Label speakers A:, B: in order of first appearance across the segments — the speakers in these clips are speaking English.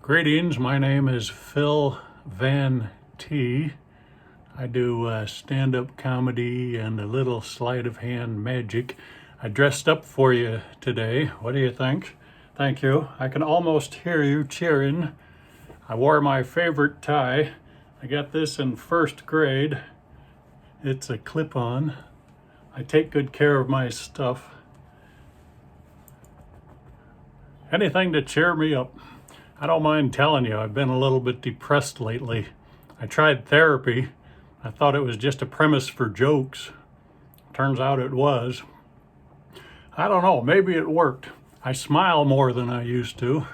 A: Greetings, my name is Phil Van T. I do stand-up comedy and a little sleight of hand magic. I dressed up for you today. What do you think? Thank you. I can almost hear you cheering. I wore my favorite tie. I got this in first grade. It's a clip-on. I take good care of my stuff. Anything to cheer me up. I don't mind telling you, I've been a little bit depressed lately. I tried therapy. I thought it was just a premise for jokes. Turns out it was. I don't know, maybe it worked. I smile more than I used to.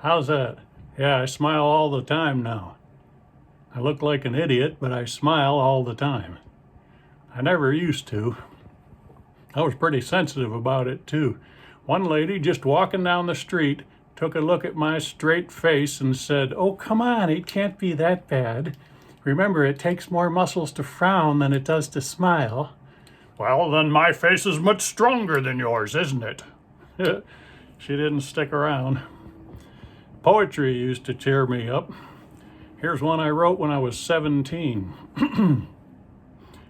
A: How's that? Yeah, I smile all the time now. I look like an idiot, but I smile all the time. I never used to. I was pretty sensitive about it too. One lady just walking down the street took a look at my straight face and said, "Oh, come on, it can't be that bad. Remember, it takes more muscles to frown than it does to smile." Well, then my face is much stronger than yours, isn't it? She didn't stick around. Poetry used to cheer me up. Here's one I wrote when I was 17.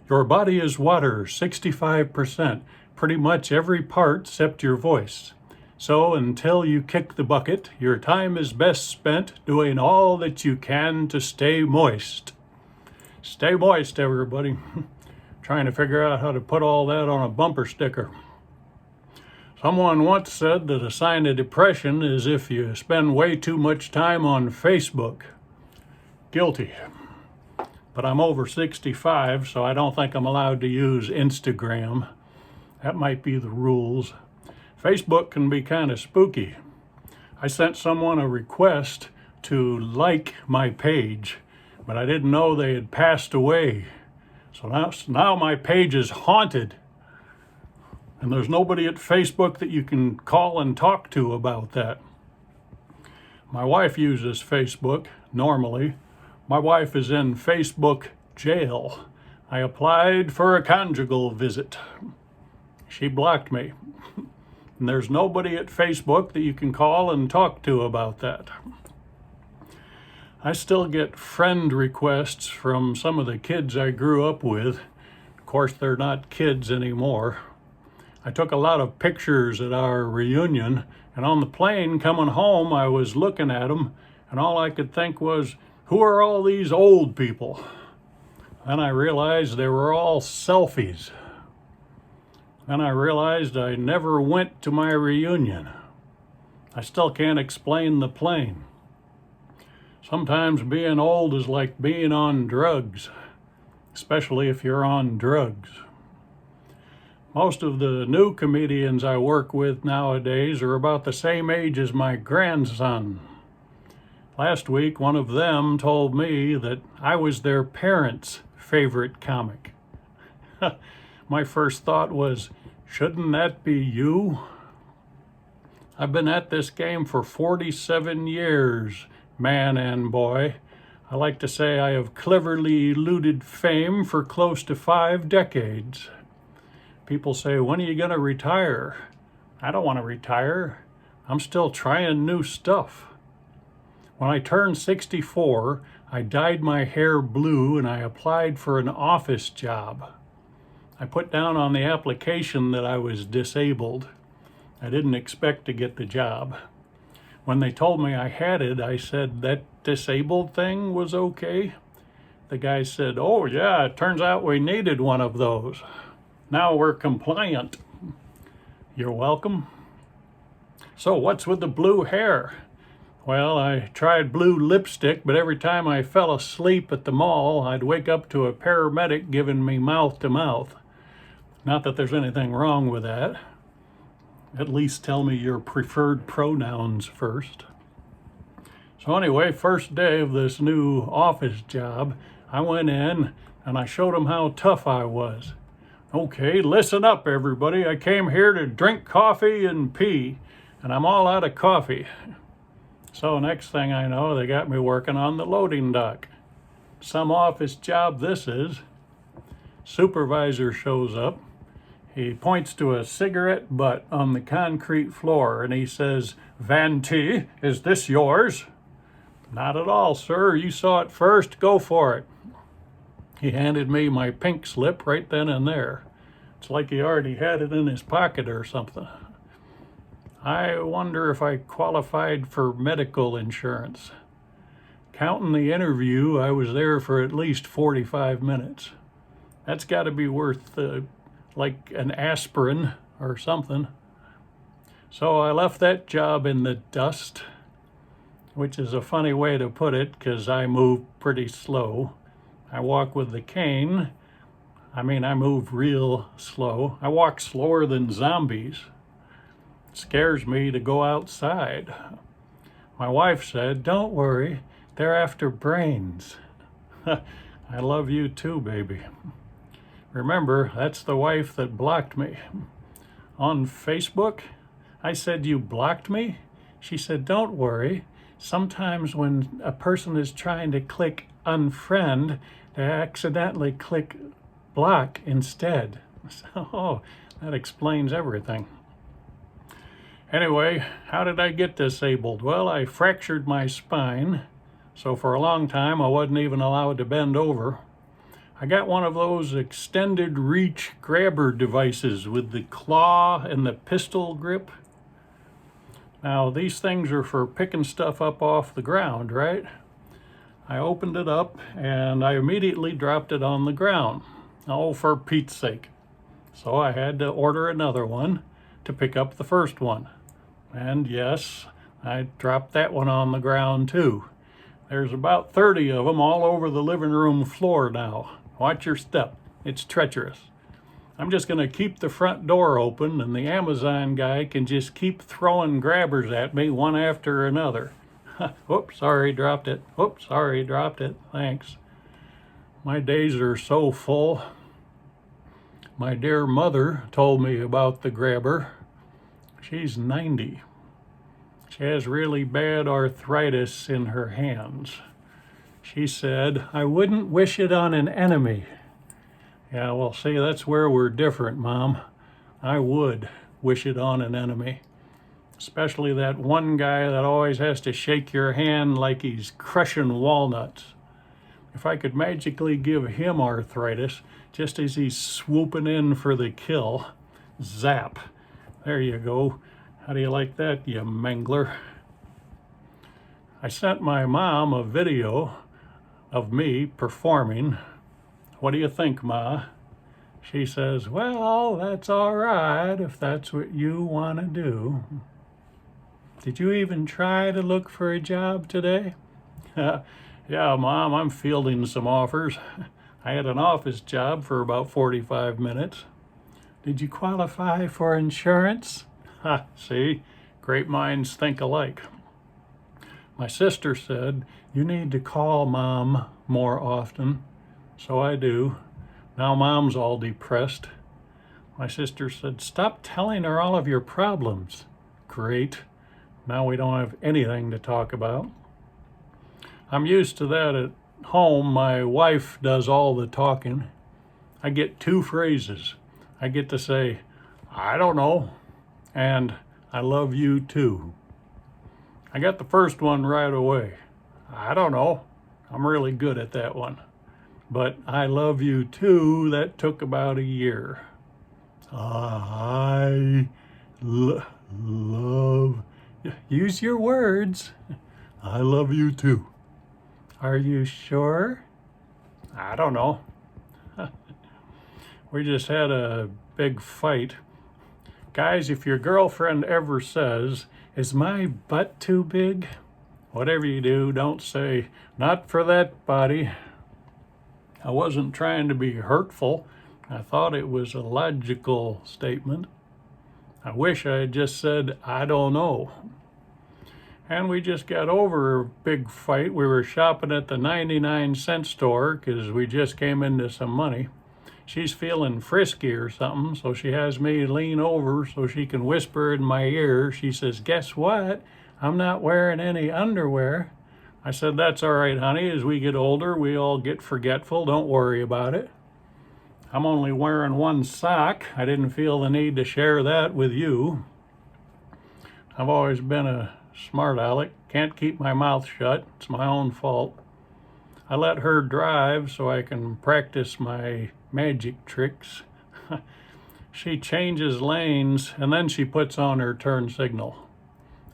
A: Your body is water, 65%, pretty much every part except your voice. So until you kick the bucket, your time is best spent doing all that you can to stay moist. Stay moist, everybody. Trying to figure out how to put all that on a bumper sticker. Someone once said that a sign of depression is if you spend way too much time on Facebook. Guilty. But I'm over 65, so I don't think I'm allowed to use Instagram. That might be the rules. Facebook can be kind of spooky. I sent someone a request to like my page, but I didn't know they had passed away. So now my page is haunted. And there's nobody at Facebook that you can call and talk to about that. My wife uses Facebook normally. My wife is in Facebook jail. I applied for a conjugal visit. She blocked me. And there's nobody at Facebook that you can call and talk to about that. I still get friend requests from some of the kids I grew up with. Of course, they're not kids anymore. I took a lot of pictures at our reunion, and on the plane coming home, I was looking at them, and all I could think was, who are all these old people? Then I realized they were all selfies. Then I realized I never went to my reunion. I still can't explain the plane. Sometimes being old is like being on drugs, especially if you're on drugs. Most of the new comedians I work with nowadays are about the same age as my grandson. Last week, one of them told me that I was their parents' favorite comic. My first thought was, shouldn't that be you? I've been at this game for 47 years, man and boy. I like to say I have cleverly eluded fame for close to 5 decades. People say, when are you going to retire? I don't want to retire. I'm still trying new stuff. When I turned 64, I dyed my hair blue and I applied for an office job. I put down on the application that I was disabled. I didn't expect to get the job. When they told me I had it, I said that disabled thing was okay. The guy said, "Oh yeah, it turns out we needed one of those. Now we're compliant." You're welcome. So what's with the blue hair? Well, I tried blue lipstick, but every time I fell asleep at the mall, I'd wake up to a paramedic giving me mouth to mouth. Not that there's anything wrong with that. At least tell me your preferred pronouns first. So anyway, first day of this new office job, I went in and I showed them how tough I was. Okay, listen up, everybody. I came here to drink coffee and pee, and I'm all out of coffee. So next thing I know, they got me working on the loading dock. Some office job this is. Supervisor shows up. He points to a cigarette butt on the concrete floor and he says, "Van T, is this yours?" "Not at all, sir. You saw it first. Go for it." He handed me my pink slip right then and there. It's like he already had it in his pocket or something. I wonder if I qualified for medical insurance. Counting the interview, I was there for at least 45 minutes. That's got to be worth like an aspirin or something. So I left that job in the dust, which is a funny way to put it because I move pretty slow. I walk with the cane. I move real slow. I walk slower than zombies. It scares me to go outside. My wife said, "Don't worry, they're after brains." I love you too, baby. Remember, that's the wife that blocked me. On Facebook, I said, "You blocked me?" She said, "Don't worry. Sometimes when a person is trying to click unfriend, they accidentally click block instead." So, that explains everything. Anyway, how did I get disabled? Well, I fractured my spine, so for a long time I wasn't even allowed to bend over. I got one of those extended reach grabber devices with the claw and the pistol grip. Now, these things are for picking stuff up off the ground, right? I opened it up and I immediately dropped it on the ground. Oh, for Pete's sake. So I had to order another one to pick up the first one. And yes, I dropped that one on the ground too. There's about 30 of them all over the living room floor now. Watch your step. It's treacherous. I'm just going to keep the front door open and the Amazon guy can just keep throwing grabbers at me one after another. Oops, sorry, dropped it. Oops, sorry, dropped it. Thanks. My days are so full. My dear mother told me about the grabber. She's 90. She has really bad arthritis in her hands. She said, "I wouldn't wish it on an enemy." Yeah, well, see, that's where we're different, Mom. I would wish it on an enemy. Especially that one guy that always has to shake your hand like he's crushing walnuts. If I could magically give him arthritis, just as he's swooping in for the kill, zap. There you go. How do you like that, you mangler? I sent my mom a video of me performing. What do you think, Ma? She says, "Well, that's all right if that's what you want to do." Did you even try to look for a job today? Yeah, Mom, I'm fielding some offers. I had an office job for about 45 minutes. Did you qualify for insurance? Ha, see, great minds think alike. My sister said, "You need to call Mom more often." So I do. Now Mom's all depressed. My sister said, "Stop telling her all of your problems." Great. Now we don't have anything to talk about. I'm used to that at home. My wife does all the talking. I get 2 phrases. I get to say, "I don't know," and "I love you too." I got the first one right away. I don't know. I'm really good at that one. But "I love you too," that took about a year. Love. Use your words. I love you too. Are you sure? I don't know. We just had a big fight. Guys, if your girlfriend ever says, "Is my butt too big?" whatever you do, don't say, "Not for that body." I wasn't trying to be hurtful. I thought it was a logical statement. I wish I had just said, "I don't know." And we just got over a big fight. We were shopping at the 99-cent store because we just came into some money. She's feeling frisky or something, so she has me lean over so she can whisper in my ear. She says, "Guess what? I'm not wearing any underwear." I said, "That's all right, honey. As we get older, we all get forgetful. Don't worry about it." I'm only wearing one sock. I didn't feel the need to share that with you. I've always been a smart aleck. Can't keep my mouth shut. It's my own fault. I let her drive so I can practice my magic tricks. She changes lanes and then she puts on her turn signal.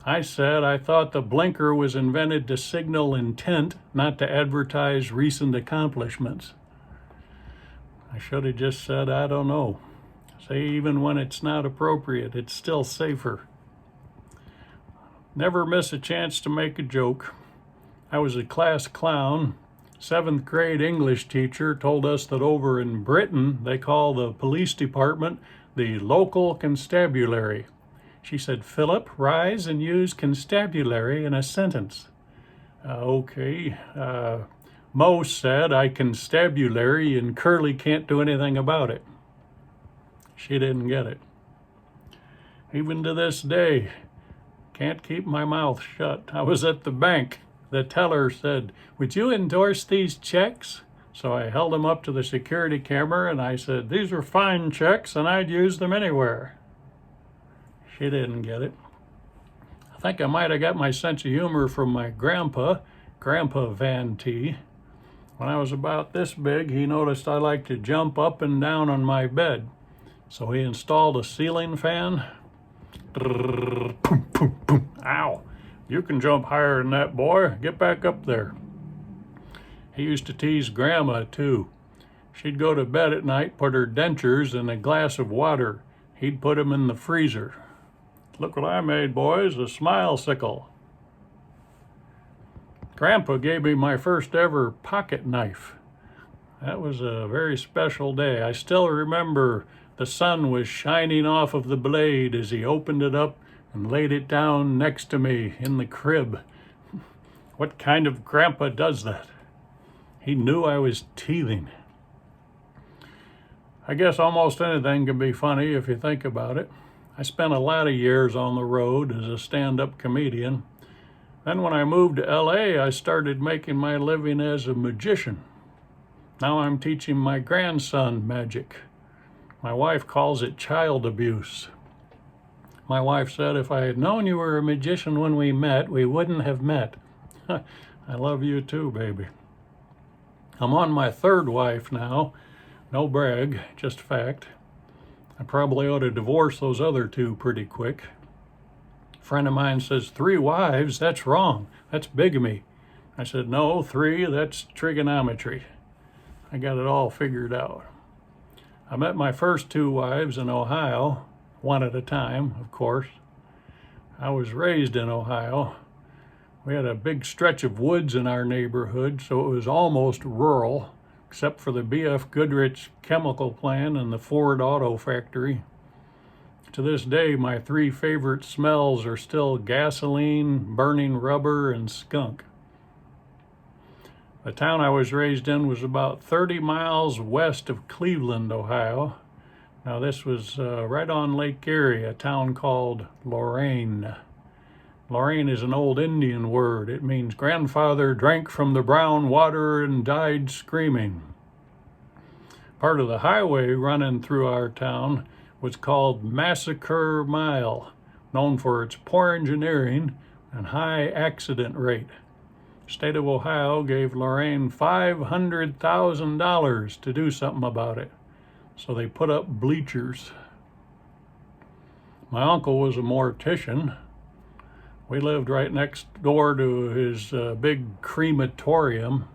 A: I said I thought the blinker was invented to signal intent, not to advertise recent accomplishments. I should have just said, I don't know. Say even when it's not appropriate, it's still safer. Never miss a chance to make a joke. I was a class clown. 7th grade English teacher told us that over in Britain, they call the police department the local constabulary. She said, Philip, rise and use constabulary in a sentence. Okay. Mo said, I constabulary and Curly can't do anything about it. She didn't get it. Even to this day, can't keep my mouth shut. I was at the bank. The teller said, would you endorse these checks? So I held them up to the security camera and I said, these are fine checks and I'd use them anywhere. She didn't get it. I think I might have got my sense of humor from my Grandpa Van T. When I was about this big, he noticed I liked to jump up and down on my bed. So he installed a ceiling fan. Boom, boom, boom. Ow. You can jump higher than that, boy. Get back up there. He used to tease Grandma, too. She'd go to bed at night, put her dentures in a glass of water. He'd put them in the freezer. Look what I made, boys, a smile sickle. Grandpa gave me my first ever pocket knife. That was a very special day. I still remember the sun was shining off of the blade as he opened it up and laid it down next to me in the crib. What kind of grandpa does that? He knew I was teething. I guess almost anything can be funny if you think about it. I spent a lot of years on the road as a stand-up comedian. Then when I moved to LA, I started making my living as a magician. Now I'm teaching my grandson magic. My wife calls it child abuse. My wife said, if I had known you were a magician when we met, we wouldn't have met. I love you too, baby. I'm on my 3rd wife now. No brag, just fact. I probably ought to divorce those other 2 pretty quick. A friend of mine says, 3 wives, that's wrong. That's bigamy. I said, no, 3, that's trigonometry. I got it all figured out. I met my first 2 wives in Ohio, one at a time, of course. I was raised in Ohio. We had a big stretch of woods in our neighborhood, so it was almost rural, except for the B.F. Goodrich chemical plant and the Ford auto factory. To this day, my 3 favorite smells are still gasoline, burning rubber, and skunk. The town I was raised in was about 30 miles west of Cleveland, Ohio. Now this was right on Lake Erie, a town called Lorain. Lorain is an old Indian word. It means grandfather drank from the brown water and died screaming. Part of the highway running through our town was called Massacre Mile, known for its poor engineering and high accident rate. The state of Ohio gave Lorain $500,000 to do something about it, so they put up bleachers. My uncle was a mortician. We lived right next door to his big crematorium.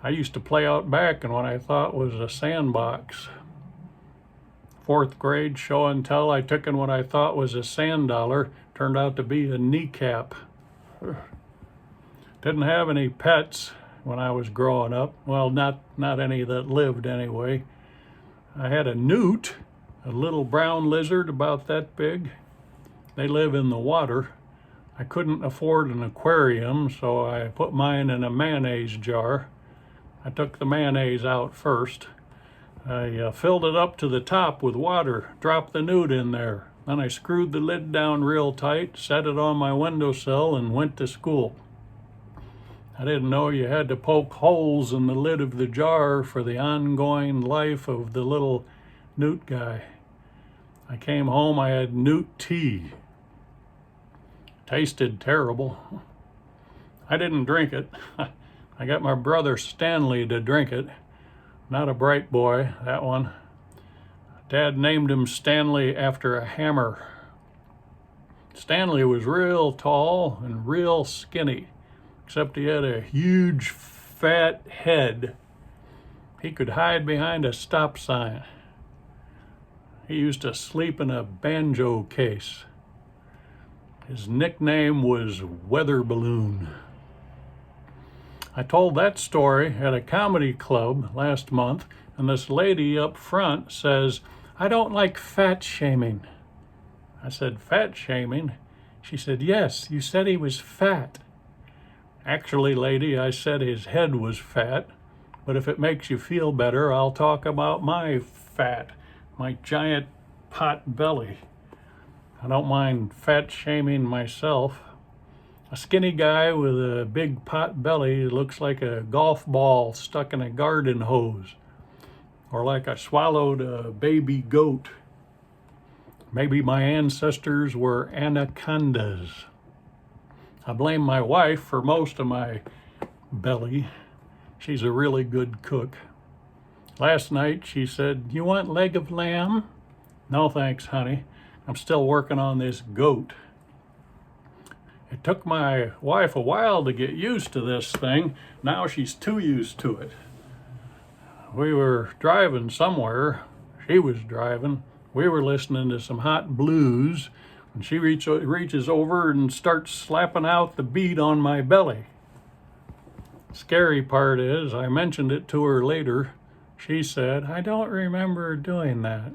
A: I used to play out back in what I thought was a sandbox. 4th grade show and tell I took in what I thought was a sand dollar, turned out to be a kneecap. Didn't have any pets when I was growing up. Well, not any that lived anyway. I had a newt, a little brown lizard about that big. They live in the water. I couldn't afford an aquarium, so I put mine in a mayonnaise jar. I took the mayonnaise out first. I filled it up to the top with water, dropped the newt in there. Then I screwed the lid down real tight, set it on my windowsill, and went to school. I didn't know you had to poke holes in the lid of the jar for the ongoing life of the little newt guy. I came home, I had newt tea. Tasted terrible. I didn't drink it. I got my brother Stanley to drink it. Not a bright boy, that one. Dad named him Stanley after a hammer. Stanley was real tall and real skinny, except he had a huge fat head. He could hide behind a stop sign. He used to sleep in a banjo case. His nickname was Weather Balloon. I told that story at a comedy club last month, and this lady up front says, "I don't like fat shaming." I said, "Fat shaming?" She said, "Yes, you said he was fat." Actually, lady, I said his head was fat, but if it makes you feel better, I'll talk about my fat, my giant pot belly. I don't mind fat shaming myself. A skinny guy with a big pot belly looks like a golf ball stuck in a garden hose, or like I swallowed a baby goat. Maybe my ancestors were anacondas. I blame my wife for most of my belly. She's a really good cook. Last night she said, "You want leg of lamb?" "No thanks, honey. I'm still working on this goat." It took my wife a while to get used to this thing. Now she's too used to it. We were driving somewhere. She was driving. We were listening to some hot blues, and she reaches over and starts slapping out the beat on my belly. Scary part is, I mentioned it to her later. She said, "I don't remember doing that."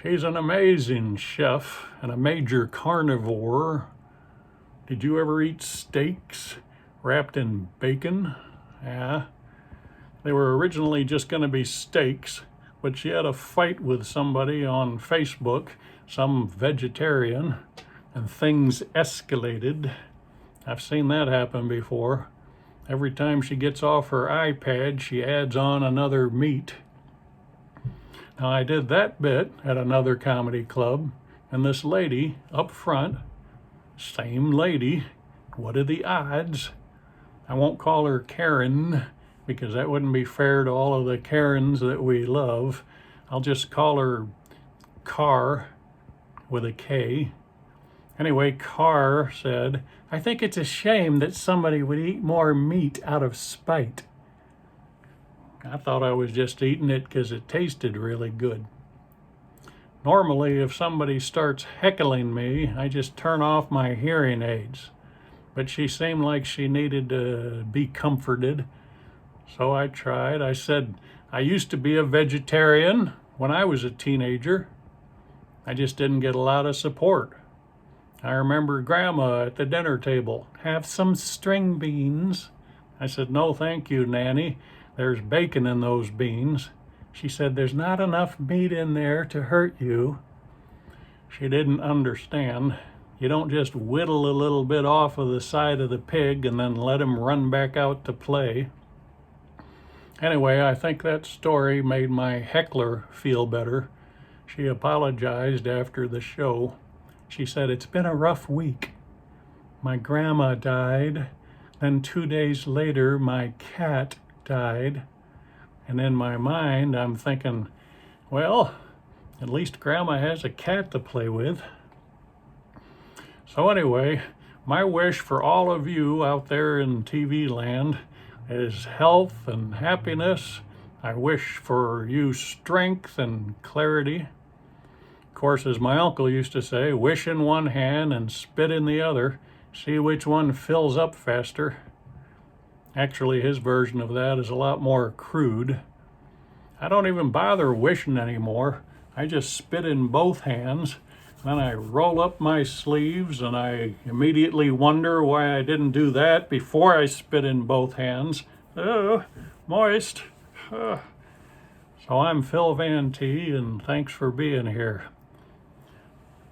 A: She's an amazing chef and a major carnivore. Did you ever eat steaks wrapped in bacon? Yeah. They were originally just going to be steaks, but she had a fight with somebody on Facebook, some vegetarian, and things escalated. I've seen that happen before. Every time she gets off her iPad, she adds on another meat. Now, I did that bit at another comedy club, and this lady up front, same lady, what are the odds? I won't call her Karen, because that wouldn't be fair to all of the Karens that we love. I'll just call her Carr with a K. Anyway, Carr said, "I think it's a shame that somebody would eat more meat out of spite." I thought I was just eating it because it tasted really good. Normally, if somebody starts heckling me, I just turn off my hearing aids. But she seemed like she needed to be comforted. So I tried. I said, "I used to be a vegetarian when I was a teenager. I just didn't get a lot of support. I remember Grandma at the dinner table, 'Have some string beans.' I said, 'No, thank you, Nanny. There's bacon in those beans.' She said, 'There's not enough meat in there to hurt you.' She didn't understand. You don't just whittle a little bit off of the side of the pig and then let him run back out to play. Anyway, I think that story made my heckler feel better. She apologized after the show. She said, 'It's been a rough week. My grandma died. Then 2 days later, my cat died.' And in my mind, I'm thinking, well, at least Grandma has a cat to play with." So anyway, my wish for all of you out there in TV land is health and happiness. I wish for you strength and clarity. Of course, as my uncle used to say, wish in one hand and spit in the other. See which one fills up faster. Actually, his version of that is a lot more crude. I don't even bother wishing anymore. I just spit in both hands, then I roll up my sleeves, and I immediately wonder why I didn't do that before I spit in both hands. Moist. So I'm Phil Van T, and thanks for being here.